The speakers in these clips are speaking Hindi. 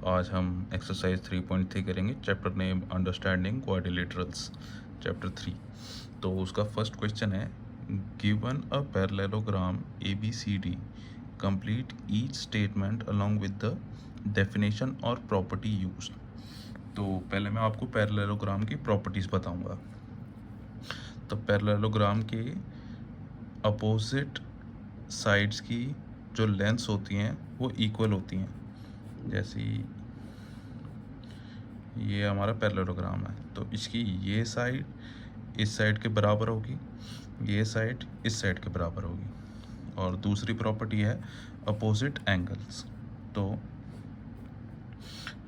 आज हम एक्सरसाइज 3.3 करेंगे। Chapter name understanding quadrilaterals, chapter 3। तो उसका फर्स्ट क्वेश्चन है, given a parallelogram ABCD, complete each statement along with the definition और प्रॉपर्टी यूज्ड। तो पहले मैं आपको पैरेललोग्राम की प्रॉपर्टीज़ बताऊंगा। तो पैरेललोग्राम के अपोजिट साइड्स की जो लेंथ्स होती हैं वो इक्वल होती हैं। जैसे ये हमारा पैरेललोग्राम है, तो इसकी ये साइड इस साइड के बराबर होगी, ये साइड इस साइड के बराबर होगी। और दूसरी प्रॉपर्टी है अपोजिट एंगल्स। तो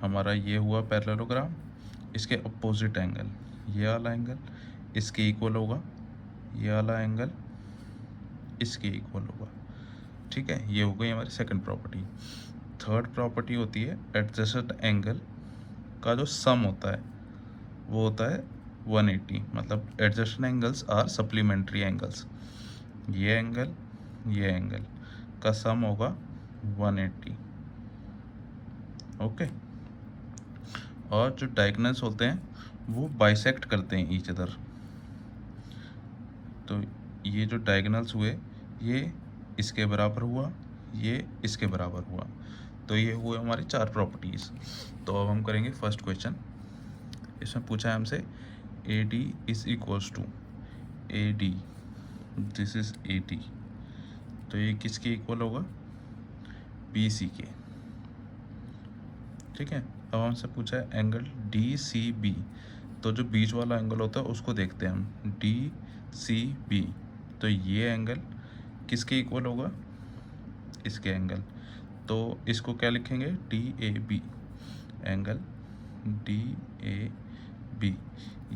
हमारा ये हुआ पैरेललोग्राम, इसके अपोजिट एंगल, ये वाला एंगल इसके इक्वल होगा, ये वाला एंगल इसके इक्वल होगा। ठीक है, ये हो गई हमारी सेकंड प्रॉपर्टी। थर्ड प्रॉपर्टी होती है एडजेसेंट एंगल का जो सम होता है वो होता है 180, मतलब adjacent angles are supplementary angles. ये एंगल का सम होगा 180। ओके, और जो डायगोनल्स होते हैं वो बाइसेक्ट करते हैं ईच अदर। तो ये जो डायगोनल्स हुए ये इसके बराबर हुआ, ये इसके बराबर हुआ। तो ये हुए हमारी चार प्रॉपर्टीज़। तो अब हम करेंगे फर्स्ट क्वेश्चन। इसमें पूछा है हमसे AD is equals to AD, this is AD, तो ये किसके इक्वल होगा? BC के। ठीक है, अब हमसे पूछा है एंगल DCB, तो जो बीच वाला एंगल होता है उसको देखते हैं हम, DCB। तो ये एंगल किसके इक्वल होगा? इसके एंगल। तो इसको क्या लिखेंगे? DAB, angle DAB।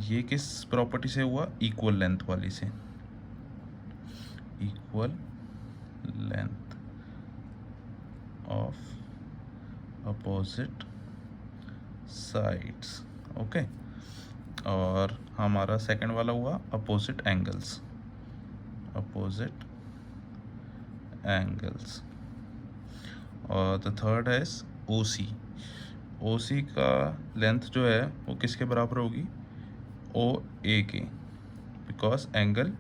ये किस प्रॉपर्टी से हुआ? इक्वल लेंथ वाली से, equal length of opposite sides. Okay, और हमारा सेकंड वाला हुआ अपोजिट एंगल्स, अपोजिट एंगल्स। और द थर्ड है OC। OC का लेंथ जो है वो किसके बराबर होगी? OA के, because angle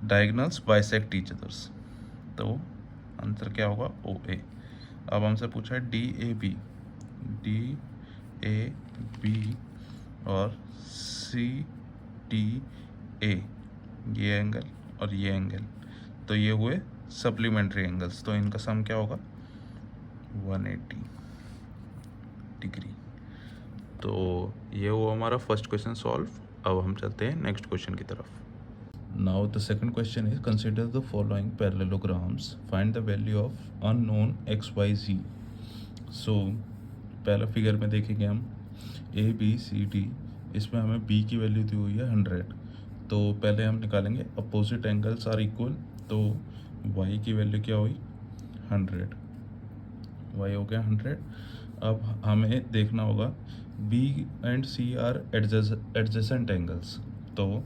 diagonals bisect each others. तो आंसर क्या होगा? OA। अब हमसे पूछा है DAB, और CTA, ये एंगल और ये एंगल, तो ये हुए सप्लीमेंट्री एंगल्स। तो इनका सम क्या होगा? 180 डिग्री। तो ये हुआ हमारा फर्स्ट क्वेश्चन सॉल्व। अब हम चलते हैं नेक्स्ट क्वेश्चन की तरफ। Now the second question is, consider the following parallelograms, find the value of unknown XYZ। सो पहला फिगर में देखेंगे हम ABCD, इसमें हमें B की वैल्यू दी हुई है 100। तो पहले हम निकालेंगे अपोजिट एंगल्स आर इक्वल, तो Y की वैल्यू क्या हुई? 100, Y हो गया 100। अब हमें देखना होगा B and C are adjacent angles, तो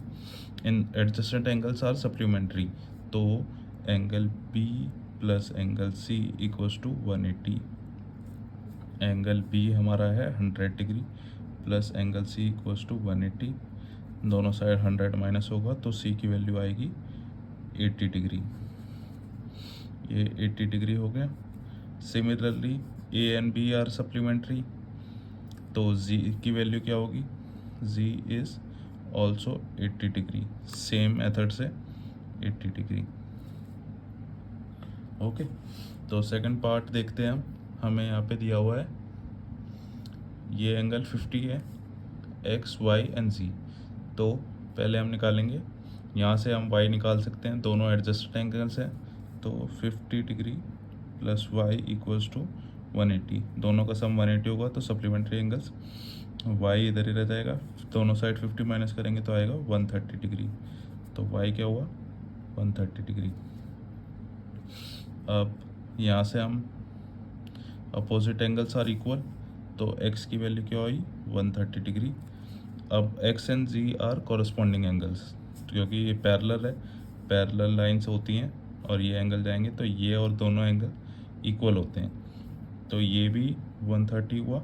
इन एडजेसेंट एंगल्स आर सप्लीमेंट्री। तो angle B plus angle C equals to 180। Angle B हमारा है 100 degree plus angle C equals to 180। दोनों साइड 100 माइनस होगा तो C की वैल्यू आएगी 80 डिग्री। ये 80 डिग्री हो गया। Similarly A and B are supplementary, तो Z की वैल्यू क्या होगी? Z is also 80 degree, same method से 80 डिग्री। ओके, तो सेकंड पार्ट देखते हैं हम। हमें यहाँ पे दिया हुआ है ये एंगल 50 है, X, Y एंड Z। तो पहले हम निकालेंगे, यहाँ से हम Y निकाल सकते हैं, दोनों एडजस्टेड एंगल्स हैं। तो 50 degree plus Y equals to 180, दोनों का सम 180 होगा, तो सप्लीमेंट्री एंगल्स Y इधर ही रह जाएगा, दोनों साइड 50 माइनस करेंगे तो आएगा 130 डिग्री। तो Y क्या हुआ? 130 डिग्री। अब यहाँ से हम अपोजिट एंगल्स आर इक्वल, तो X की वैल्यू क्या हुई? 130 डिग्री। अब X and Z are corresponding angles, क्योंकि ये पैरेलल है, पैरेलल लाइंस होती हैं और ये एंगल जाएंगे तो ये और दोनों एंगल इक्वल होते हैं। तो ये भी 130 हुआ,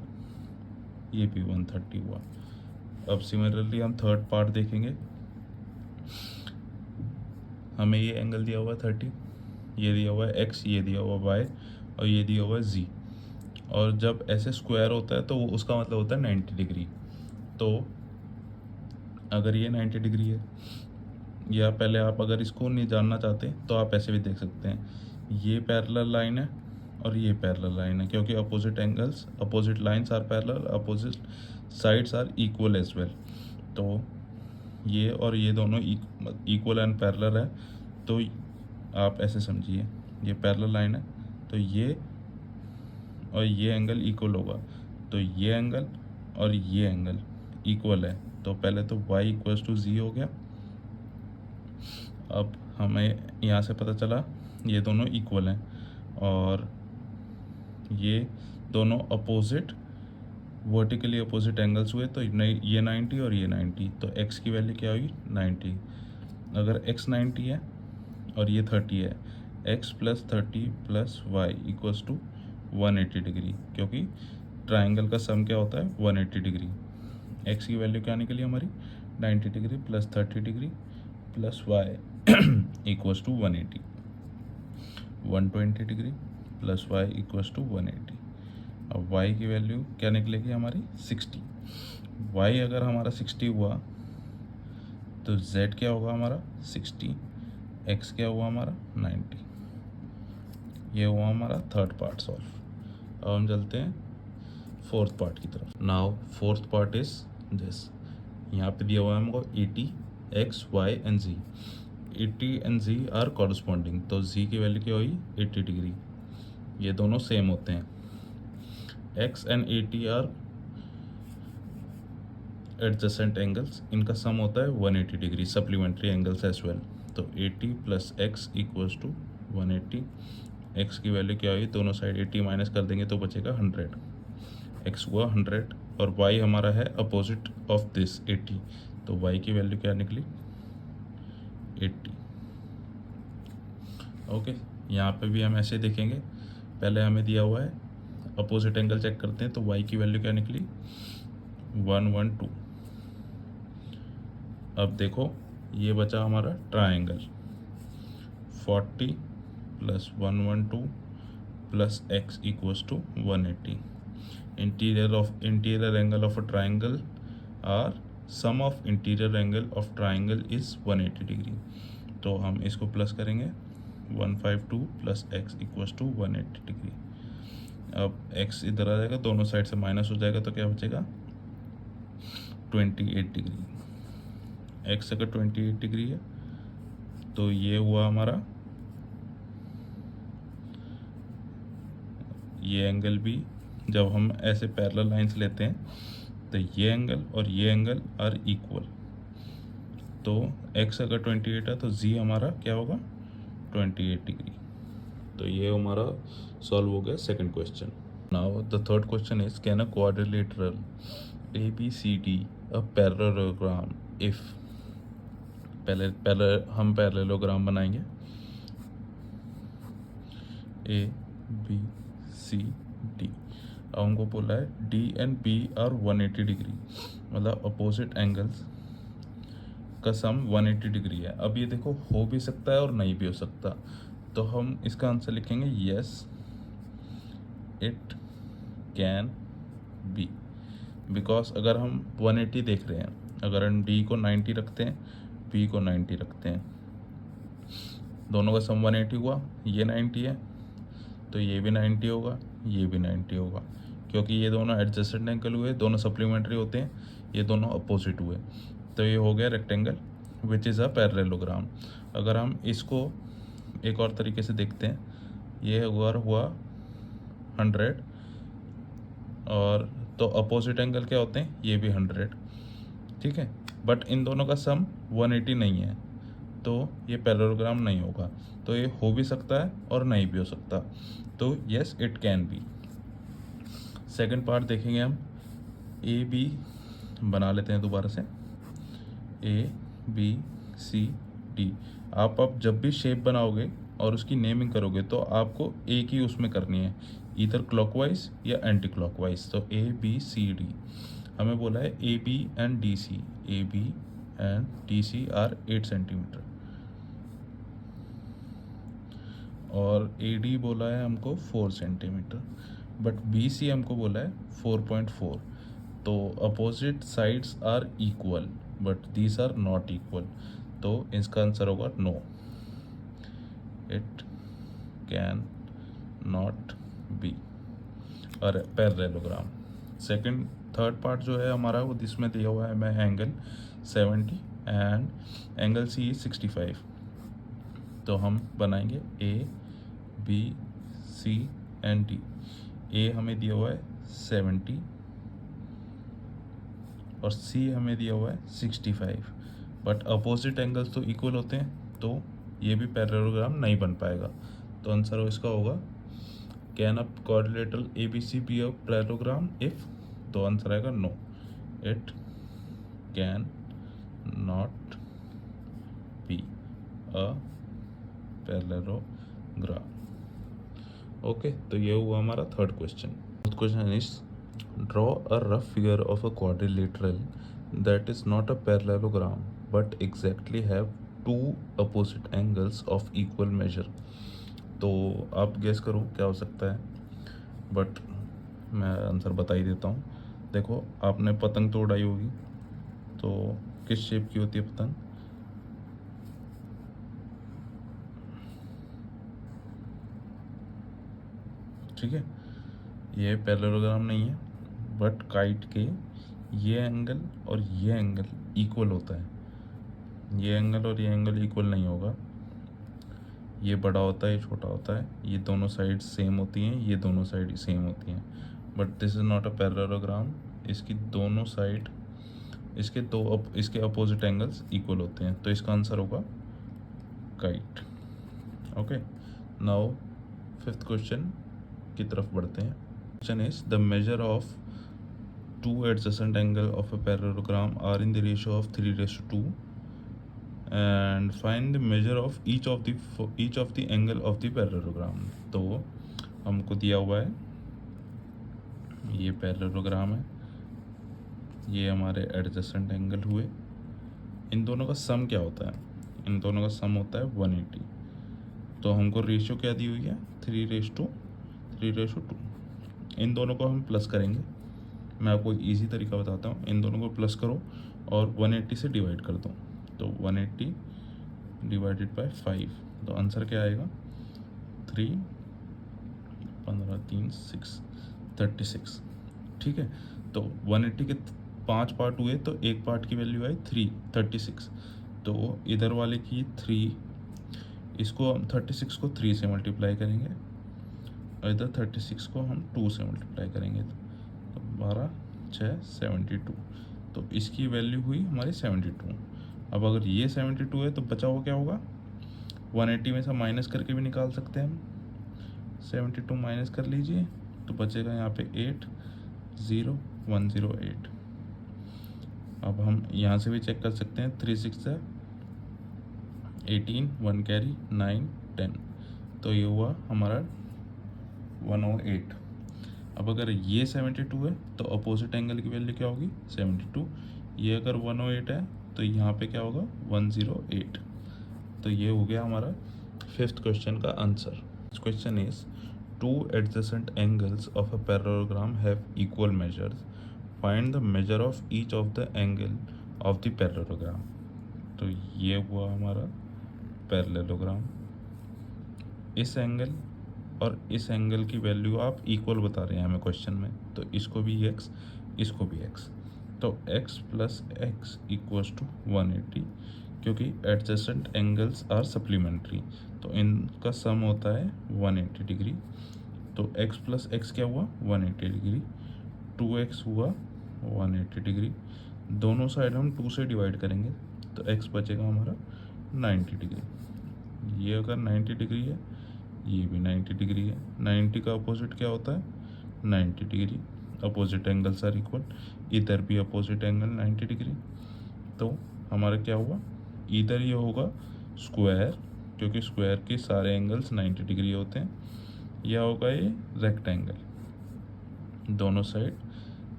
ये भी 130 हुआ। अब सिमिलरली हम थर्ड पार्ट देखेंगे। हमें ये एंगल दिया हुआ है 30, ये दिया हुआ है x, ये दिया हुआ है y और ये दिया हुआ है z। और जब ऐसे स्क्वायर होता है तो वो उसका मतलब होता है 90 डिग्री। तो अगर ये 90 डिग्री है, या पहले आप अगर इसको नहीं जानना चाहते तो आप ऐसे भी देख सकते हैं, ये पैरेलल लाइन है और ये पैरेलल लाइन है, क्योंकि opposite angles, opposite lines are parallel, opposite sides are equal as well. तो ये और ये दोनों इक्वल एंड पैरेलल है। तो आप ऐसे समझिए, ये पैरेलल लाइन है तो ये और ये एंगल इक्वल होगा, तो ये एंगल और ये एंगल इक्वल है। तो पहले तो y इक्वल्स टू z हो गया। अब हमें यहाँ से पता चला ये दोनों इक्वल हैं और ये दोनों अपोजिट, वर्टिकली अपोजिट एंगल्स हुए, तो ये 90 और ये 90, तो x की वैल्यू क्या हुई 90। अगर x 90 है और ये 30 है, x plus 30 plus y equals to 180 degree, क्योंकि ट्राइंगल का सम क्या होता है 180 डिग्री। x की वैल्यू क्या निकली हमारी 90 degree plus 30 degree plus y equals to 180, 120 degree plus y equals to 180। अब y की वैल्यू क्या निकलेगी हमारी 60। y अगर हमारा 60 हुआ तो z क्या होगा हमारा 60, x क्या हुआ हमारा 90। ये हुआ हमारा थर्ड पार्ट सॉल्व। अब हम चलते हैं फोर्थ पार्ट की तरफ। Now fourth part is this, यहाँ पे दिया हुआ है हमको 80, x, y and z। 80 and z are corresponding, तो z की वैल्यू क्या हुई 80 डिग्री, ये दोनों सेम होते हैं। x and 80 are adjacent angles, इनका सम होता है 180 degree, supplementary angles as well. तो 80 plus x equals to 180। x की वैल्यू क्या हुई, दोनों साइड 80 माइनस कर देंगे तो बचेगा 100, x हुआ 100 और y हमारा है अपोजिट ऑफ दिस 80, तो y की वैल्यू क्या निकली 80। ओके, यहाँ पे भी हम ऐसे देखेंगे, पहले हमें दिया हुआ है अपोजिट एंगल चेक करते हैं, तो y की वैल्यू क्या निकली 112। अब देखो ये बचा हमारा triangle 40 plus 112 plus x equals to 180। Interior angle of a triangle are sum of interior angle of triangle is 180 degree. तो हम इसको प्लस करेंगे 152 plus x equals to 180 degree. अब x इधर आ जाएगा, दोनों साइड से माइनस हो जाएगा, तो क्या बचेगा 28 डिग्री। x अगर 28 डिग्री है तो ये हुआ हमारा ये एंगल भी, जब हम ऐसे पैरेलल लाइंस लेते हैं तो ये एंगल और ये एंगल आर इक्वल। तो x अगर 28 है तो z हमारा क्या होगा 28 डिग्री। तो ये हमारा सॉल्व हो गया second question. Now the third question is can a quadrilateral ABCD a parallelogram if, पहले हम पैरेललोग्राम बनाएंगे ABCD। अब हमको बोला है D and B are 180 degree, मतलब अपोजिट एंगल्स का सम 180 डिग्री है। अब ये देखो हो भी सकता है और नहीं भी हो सकता, तो हम इसका आंसर लिखेंगे yes it can be. Because अगर हम 180 देख रहे हैं, अगर हम D को 90 रखते हैं, B को 90 रखते हैं, दोनों का सम 180 हुआ, ये 90 है तो ये भी 90 होगा, ये भी 90 होगा, क्योंकि ये दोनों एडजेसेंट एंगल हुए, दोनों सप्लीमेंट्री होते हैं, ये दोनों अपोजिट हुए, तो ये हो गया rectangle which is a parallelogram. अगर हम इसको एक और तरीके से देखते हैं, ये हुआ 100 और तो अपोजिट एंगल क्या होते हैं, ये भी 100, ठीक है, बट इन दोनों का सम 180 नहीं है, तो ये पैरेललोग्राम नहीं होगा। तो ये हो भी सकता है और नहीं भी हो सकता, तो yes it can be. Second part देखेंगे हम, AB बना लेते हैं दोबारा से, ABCD। आप जब भी शेप बनाओगे और उसकी नेमिंग करोगे तो आपको एक ही उसमें करनी है, इधर क्लॉकवाइज या एंटी क्लॉकवाइज। तो ए बी सी डी हमें बोला है A B and D C, A B and D C are 8 centimetre, और ए डी बोला है हमको 4 सेंटीमीटर, बट बी सी हमको बोला है 4.4। तो opposite sides are equal but these are not equal, तो इसका आंसर होगा no, it can not be a parallelogram. Second third part जो है हमारा वो जिसमें दिया हुआ है मैं एंगल 70 एंड एंगल सी 65। तो हम बनाएंगे A B C and D. A हमें दिया हुआ है 70 और सी हमें दिया हुआ है 65, बट अपोजिट एंगल्स तो इक्वल होते हैं, तो ये भी पैरेललोग्राम नहीं बन पाएगा। तो आंसर इसका होगा can a quadrilateral A B C be a parallelogram if, तो आंसर आएगा no, it can not be a parallelogram. Okay, तो ये हुआ हमारा third question. Fourth question is draw a rough figure of a quadrilateral that is not a parallelogram but exactly have two opposite angles of equal measure. तो आप गेस करो क्या हो सकता है, बट मैं आंसर बता ही देता हूँ। देखो, आपने पतंग तो उड़ाई होगी, तो किस शेप की होती है पतंग? ठीक है, ये पैरेललोग्राम नहीं है, बट काइट के ये एंगल और ये एंगल इक्वल होता है। ये एंगल और ये एंगल इक्वल नहीं होगा, ये बड़ा होता है, ये छोटा होता है, ये दोनों साइड सेम होती हैं, ये दोनों साइड सेम होती हैं, but this is not a parallelogram. इसकी दोनों साइड, इसके अपोजिट एंगल्स इक्वल होते हैं, तो इसका आंसर होगा kite. Okay, now fifth question की तरफ बढ़ते हैं। Question is the measure of two adjacent angle of a parallelogram are in the ratio of 3:2 and find the measure of each of the angle of the parallelogram. तो हमको दिया हुआ है ये पैरेललोग्राम है, ये हमारे एडजेसेंट एंगल हुए, इन दोनों का सम क्या होता है? इन दोनों का सम होता है 180। तो हमको रेशियो क्या दी हुई है? 3:2। इन दोनों को हम प्लस करेंगे। मैं आपको इजी तरीका बताता हूँ, इन दोनों को प्लस करो और 180 से डिवाइड कर दो, तो 180 डिवाइडेड बाय 5, तो आंसर क्या आएगा? 3 15 3 6 36। ठीक है, तो 180 के 5 पार्ट हुए, तो एक पार्ट की वैल्यू आई 36। तो इधर वाले की 3, इसको हम 36 को 3 से मल्टीप्लाई करेंगे और इधर 36 को हम 2 से मल्टीप्लाई करेंगे, तो 12 6 72। तो इसकी वैल्यू हुई हमारी 72। अब अगर ये 72 है तो बचा हुआ क्या होगा? 180 में से माइनस करके भी निकाल सकते हैं हम। 72 माइनस कर लीजिए, तो बचेगा यहाँ पे 80108। अब हम यहाँ से भी चेक कर सकते हैं, 3 6 18, 1 कैरी 9 10, तो ये हुआ हमारा 108। अब अगर ये 72 है तो अपोजिट एंगल की वैल्यू क्या होगी? 72। ये अगर 108 है तो यहाँ पे क्या होगा? 108। तो ये हो गया हमारा फिफ्थ क्वेश्चन का answer. Question is two adjacent angles of a parallelogram have equal measures, find the measure of each of the angle of the parallelogram. तो ये हुआ हमारा पैरेललोग्राम। इस एंगल और इस एंगल की वैल्यू आप इक्वल बता रहे हैं हमें क्वेश्चन में, तो इसको भी x, इसको भी x, तो x plus x equals to 180, क्योंकि एडजेसेंट एंगल्स आर सप्लीमेंट्री, तो इनका सम होता है 180 डिग्री। तो x प्लस x क्या हुआ? 180 डिग्री, 2x हुआ 180 डिग्री, दोनों साइड हम 2 से डिवाइड करेंगे, तो x बचेगा हमारा 90 डिग्री। ये अगर 90 डिग्री है, ये भी 90 डिग्री है। 90 का अपोजिट क्या होता है? 90 degree. Opposite angles are equal, इधर भी अपोजिट एंगल 90 डिग्री। तो हमारा क्या हुआ? इधर ये होगा स्क्वायर, क्योंकि स्क्वायर के सारे एंगल्स 90 डिग्री होते हैं, या होगा ये रेक्टेंगल, दोनों साइड,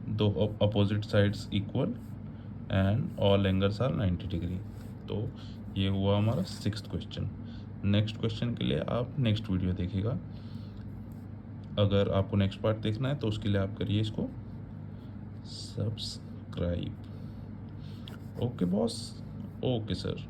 दो opposite sides equal and all angles are 90 degree. तो ये हुआ हमारा 6th क्वेश्चन। नेक्स्ट क्वेश्चन के लिए आप नेक्स्ट वीडियो देखिएगा। अगर आपको नेक्स्ट पार्ट देखना है तो उसके लिए आप करिए इसको subscribe. Okay boss, okay sir.